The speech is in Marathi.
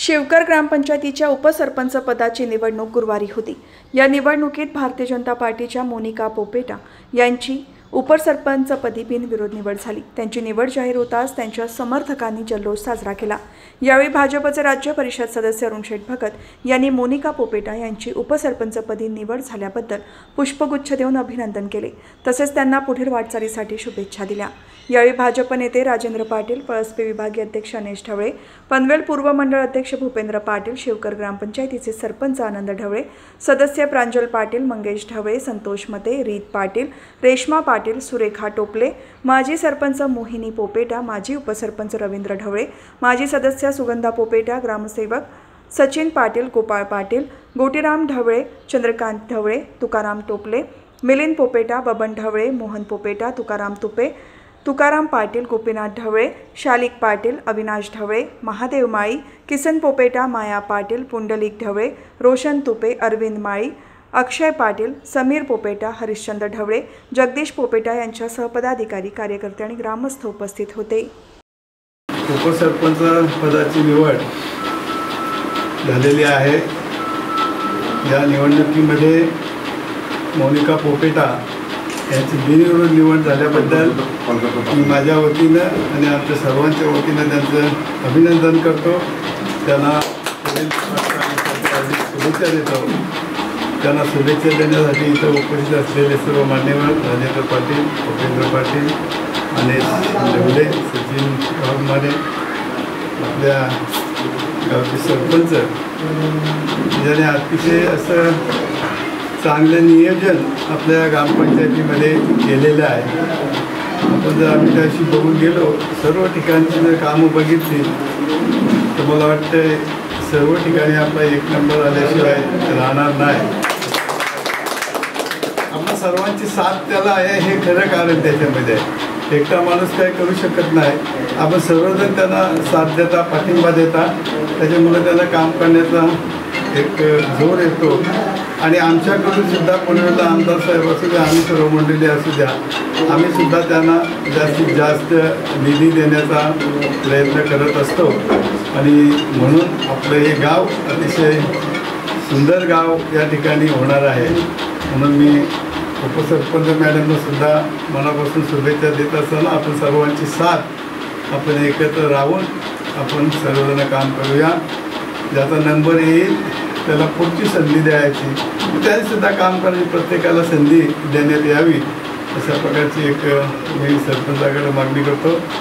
शिवकर ग्रामपंचायतीच्या उपसरपंच पदाची निवडणूक गुरुवारी होती। या निवडणुकीत भारतीय जनता पार्टीच्या मोनिका पोपेटा यांची उपसरपंचपदी बिनविरोध निवड झाली। त्यांची निवड जाहीर होताच त्यांच्या समर्थकांनी जल्लोष साजरा केला। यावेळी भाजपचे राज्य परिषद सदस्य अरुण शेठ भगत यांनी मोनिका पोपेटा यांची उपसरपंचपदी निवड झाल्याबद्दल पुष्पगुच्छ देऊन अभिनंदन केले, तसेच त्यांना पुढील वाटचालीसाठी शुभेच्छा दिल्या। यावेळी भाजप नेते राजेंद्र पाटील, पळसपे विभागीय अध्यक्ष अनेश ढवळे, पनवेल पूर्व मंडळ अध्यक्ष भूपेंद्र पाटील, शिवकर ग्रामपंचायतीचे सरपंच आनंद ढवळे, सदस्य प्रांजल पाटील, मंगेश ढवळे, संतोष मते, रीत पाटील, रेश्मा पाटील, सुरेखा टोपले, माजी सरपंच मोहिनी पोपेटा, माजी उपसरपंच रवींद्र ढवळे, माजी सदस्य सुगंधा पोपेटा, ग्रामसेवक सचिन पाटील, गोपाळ पाटील, गोटीराम ढवळे, चंद्रकांत ढवळे, तुकाराम टोपले, मिलिंद पोपेटा, बबन ढवळे, मोहन पोपेटा, तुकाराम तुपे, तुकाराम पाटील, गोपीनाथ ढवळे, शालिक पाटील, अविनाश ढवळे, महादेव माळी, किसन पोपेटा, माया पाटील, पुंडलिक ढवळे, रोशन तुपे, अरविंद माळी, अक्षय पाटील, समीर पोपेटा, हरिश्चंद्र ढवळे, जगदीश पोपेटा यांच्यासह पदाधिकारी, कार्यकर्ते आणि ग्रामस्थ उपस्थित होते। उपसरपंच पदाची निवड झालेली आहे। या निवडणुकीमध्ये मोनिका पोपेटा यांची बिनविरोध निवड झाल्याबद्दल मी माझ्या वतीनं आणि आमच्या सर्वांच्या वतीनं त्यांचं अभिनंदन करतो। त्यांना शुभेच्छा देतो। त्यांना शुभेच्छा देण्यासाठी इथं उपस्थित असलेले सर्व मान्यवर राजेंद्र पाटील, भूपेंद्र पाटील, अनेश ढवळे, सचिन वाघमारे, आपल्या गावचे सरपंच, ज्याने अतिशय असं चांगलं नियोजन आपल्या ग्रामपंचायतीमध्ये केलेलं आहे। आपण जर आम्ही त्याशी बघून गेलो, सर्व ठिकाणची जर कामं बघितली तर मला वाटतं सर्व ठिकाणी आपला एक नंबर आल्याशिवाय राहणार नाही। आपण सर्वांची साथ त्याला आहे, हे खरं कारण त्याच्यामध्ये आहे। एकटा माणूस काही करू शकत नाही, आपण सर्वजण त्यांना साथ देता, पाठिंबा देता, त्याच्यामुळे त्यांना काम करण्याचा एक जोर येतो। आणि आमच्याकडून सुद्धा पनवेलला आमदार साहेब असू द्या, आम्ही सर्व मंडळी असू द्या, आम्ही सुद्धा त्यांना जास्तीत जास्त निधी देण्याचा प्रयत्न करत असतो। आणि म्हणून आपलं हे गाव अतिशय सुंदर गाव या ठिकाणी होणार आहे। म्हणून मी उपसरपंच मॅडमला सुद्धा मनापासून शुभेच्छा देत असताना आपण सर्वांची साथ, आपण एकत्र राहून आपण सर्वजण काम करूया। ज्याचा नंबर येईल त्याला पुढची संधी द्यायची, त्याने सुद्धा काम करण्याची प्रत्येकाला संधी देण्यात यावी, अशा प्रकारची एक मी सरपंचाकडे मागणी करतो।